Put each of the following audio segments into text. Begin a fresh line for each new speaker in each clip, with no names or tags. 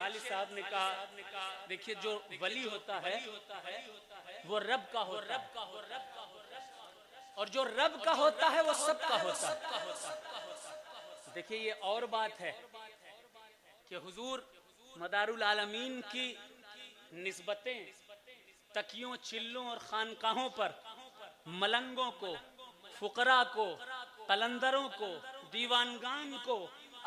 वाली साहब ने कहा, देखिए जो वली होता है वो रब का होता है, और जो रब का होता है वो सबका होता है। देखिए ये और बात है कि हुजूर मदारुल आलमीन की निस्बतें तकियों, चिल्लों और खानकाहों पर मलंगों को, फुकरा को, कलंदरों को, दीवानगान को,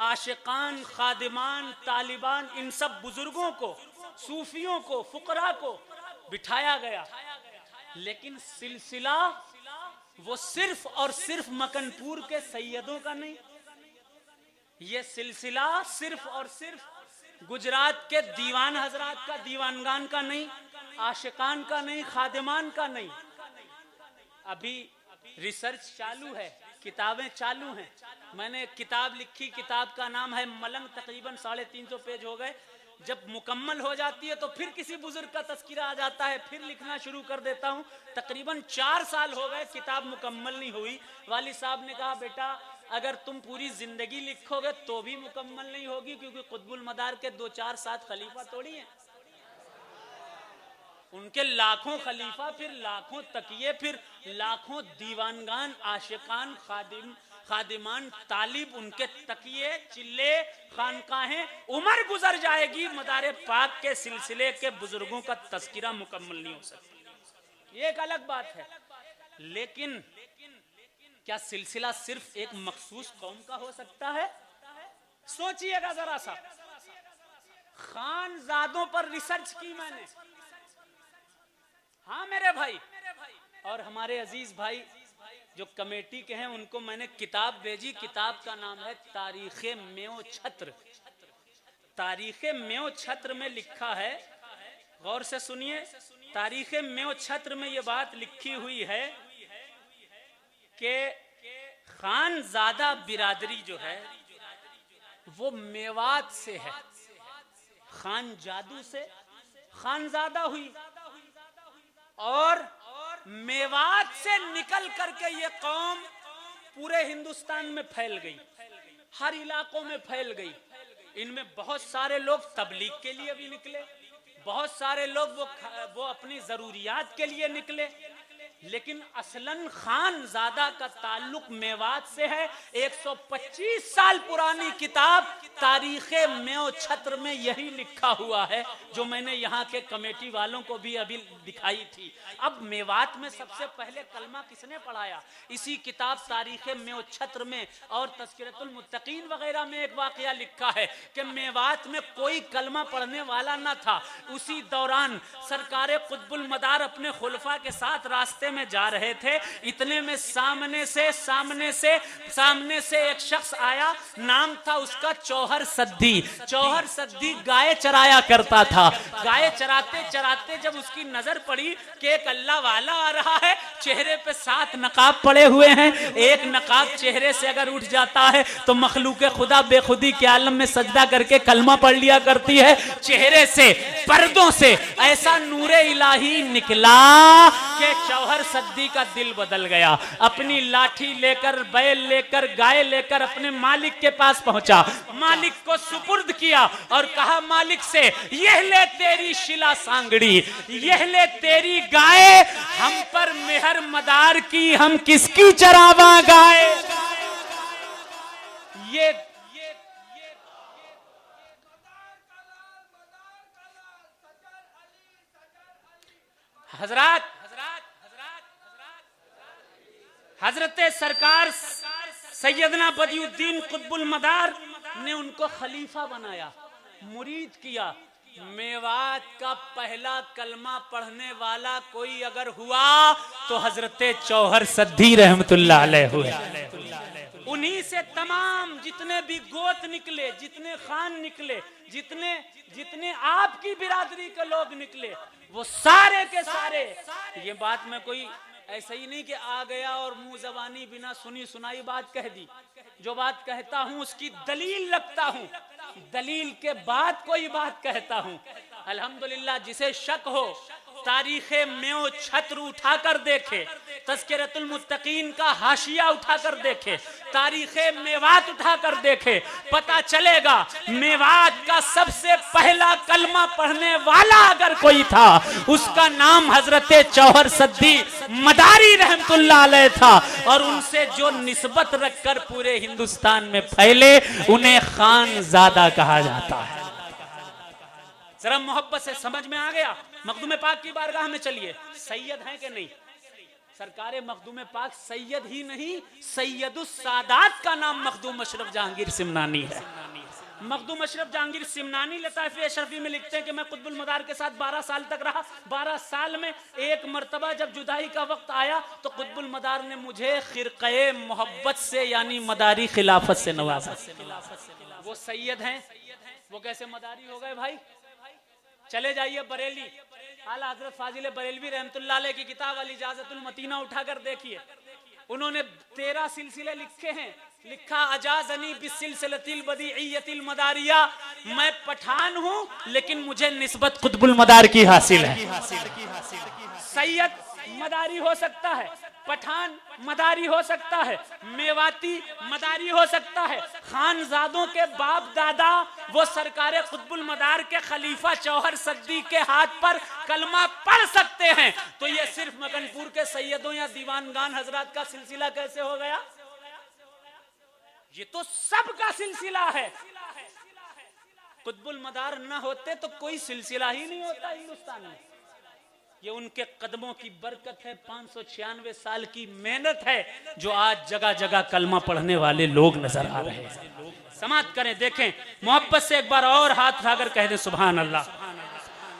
आशिकान, खादिमान, तालिबान, इन सब बुजुर्गों को, सूफियों को, फुकरा को बिठाया गया। लेकिन सिलसिला वो सिर्फ और सिर्फ मकनपुर के सैयदों का नहीं, ये सिलसिला सिर्फ और सिर्फ गुजरात के दीवान हजरात का, दीवानगान का नहीं, आशिकान का नहीं, खादिमान का नहीं। अभी रिसर्च चालू है, किताबें चालू हैं। मैंने एक किताब लिखी, किताब का नाम है मलंग, तकरीबन 350 पेज हो गए। जब मुकम्मल हो जाती है तो फिर किसी बुजुर्ग का तस्करा आ जाता है, फिर लिखना शुरू कर देता हूँ। तकरीबन 4 साल हो गए, किताब मुकम्मल नहीं हुई। वाली साहब ने कहा, बेटा अगर तुम पूरी जिंदगी लिखोगे तो भी मुकम्मल नहीं होगी, क्योंकि कुतुबुल मदार के 2-4 7 खलीफा थोड़ी हैं, उनके लाखों खलीफा, फिर लाखों तकिए, फिर लाखों दीवानगान, आशिकान, खादिमान, तालिब, उनके तकिए, चिल्ले, खानकाहें। उम्र गुजर जाएगी, मदारे पाक के सिलसिले के बुजुर्गों का तस्करा मुकम्मल नहीं हो सकता। ये एक अलग बात है। लेकिन क्या सिलसिला सिर्फ एक मखसूस कौम का हो सकता है? सोचिएगा जरा सा। खानजादों पर रिसर्च की मैंने, हाँ मेरे भाई, और हमारे अजीज भाई जो कमेटी के हैं उनको मैंने किताब भेजी। किताब का नाम है तारीखे मेओ छत्र। तारीखे मेओ छत्र में लिखा है, गौर से सुनिए, तारीखे मेओ छत्र में ये बात लिखी हुई है कि खानजादा बिरादरी जो है वो मेवात से है। खान जादू से खानजादा हुई और मेवात से निकल करके ये कौम पूरे हिंदुस्तान में फैल गई, हर इलाकों में फैल गई। इनमें बहुत सारे लोग तबलीग के लिए भी निकले, बहुत सारे लोग वो अपनी जरूरियात के लिए निकले। लेकिन असलन खानजादा का ताल्लुक मेवात से है। 125 साल पुरानी किताब तारीखे मेओ छत्र में यही लिखा हुआ है, जो मैंने यहाँ के कमेटी वालों को भी अभी दिखाई थी। अब मेवात में सबसे पहले कलमा किसने पढ़ाया? इसी किताब तारीखे मेओ छत्र में और तज़किरतुल मुत्तकीन वगैरह में एक वाकया लिखा है कि मेवात में कोई कलमा पढ़ने वाला न था। उसी दौरान सरकार कुतुबुल मदार अपने खुलफा के साथ रास्ते में जा रहे थे। इतने में सामने से एक शख्स आया, नाम था उसका चौहर सद्दी। चौहर सद्दी गाय चराया करता था। गाय चराते चराते जब उसकी नजर पड़ी कि एक अल्लाह वाला आ रहा है, चेहरे पे 7 नकाब पड़े हुए हैं, एक नकाब चेहरे से अगर उठ जाता है तो मखलूक खुदा बेखुदी के आलम में सजदा करके कलमा पढ़ लिया करती है। चेहरे से, पर्दों से ऐसा नूरे इलाही निकला कि चौहर सद्दी का दिल बदल गया। अपनी लाठी लेकर, बैल लेकर, गाय लेकर अपने मालिक के पास पहुंचा, मालिक को सुपुर्द किया और कहा मालिक से, यह ले तेरी शिला सांगड़ी, यह ले तेरी गाय, हम पर मेहर मदार की, हम किसकी चरावा गाय। ये हजरात, हजरत सरकार सैयदना बदियुद्दीन कुतुबुल मदार ने उनको खलीफा बनाया, मुरीद किया। मेवात का पहला कलमा पढ़ने वाला कोई अगर हुआ तो हजरत चौहर सद्दी रहमतुल्लाह अलैह हुए। उन्हीं से तमाम जितने भी गोत निकले, जितने खान निकले, जितने आपकी बिरादरी के लोग निकले, वो सारे के सारे। ये बात मैं कोई ऐसा ही नहीं कि आ गया और मुंह जबानी बिना सुनी सुनाई बात कह दी। जो बात कहता हूं उसकी दलील रखता हूं, दलील के बाद कोई बात कहता हूं। अल्हम्दुलिल्लाह, जिसे शक हो तारीख मेओ छत्र उठाकर देखे, तज़किरतुल मुत्तकीन का हाशिया उठाकर देखे, तारीख मेवात उठाकर देखे, पता चलेगा मेवात का सबसे पहला कलमा पढ़ने वाला अगर कोई था, उसका नाम हजरत जौहर सद्दी मदारी रहमतुल्लाह अलैह था। और उनसे जो निस्बत रखकर पूरे हिंदुस्तान में फैले, उन्हें खानजादा कहा जाता है। जरा मोहब्बत से समझ में आ गया? मखदूम पाक की बारगाह में चलिए, सैयद हैं कि नहीं? सरकारे मखदूम पाक सैयद ही नहीं, सैयदुस सादात का नाम मखदूम अशरफ जहांगीर सिमनानी है। मखदूम अशरफ जहांगीर सिमनानी लताइफ़ अशरफी में लिखते हैं कि मैं कुतुबुल मदार के साथ 12 साल तक रहा। 12 साल में एक मर्तबा जब जुदाई का वक्त आया तो कुतुबुल मदार ने मुझे खिरक़े मोहब्बत से यानी मदारी खिलाफत से नवाजा। वो सैयद हैं, वो कैसे मदारी हो गए भाई? चले जाइए बरेली, आला हजरत फाजिल बरेलवी रहमतुल्लाह अलैह की किताब अल इजाज़तुल मतीना उठाकर देखिए। उन्होंने 13 सिलसिले लिखे हैं। लिखा अजाज़नी बिस्सिलसिलतिल बदीइयतिल मदारिया, मैं पठान हूं लेकिन मुझे निस्बत कुतुबुल मदार की हासिल है। सैयद मदारी हो सकता है, पठान मदारी हो सकता है, मेवाती मदारी हो सकता है, खानजादों के बाप दादा वो सरकारे कुतुबुल मदार के खलीफा जौहर सद्दी के हाथ पर कलमा पढ़ सकते हैं। तो ये सिर्फ मकनपुर के सैयदों या दीवानगान हजरात का सिलसिला कैसे हो गया? ये तो सबका सिलसिला है। कुतुबुल मदार न होते तो कोई सिलसिला ही नहीं होता हिंदुस्तान में। ये उनके कदमों की बरकत है, 596 साल की मेहनत है, जो आज जगह जगह कलमा पढ़ने वाले लोग नजर आ रहे हैं। समाप्त करें, देखें मोहब्बत से एक बार और हाथ उठाकर कह दे सुभान अल्लाह।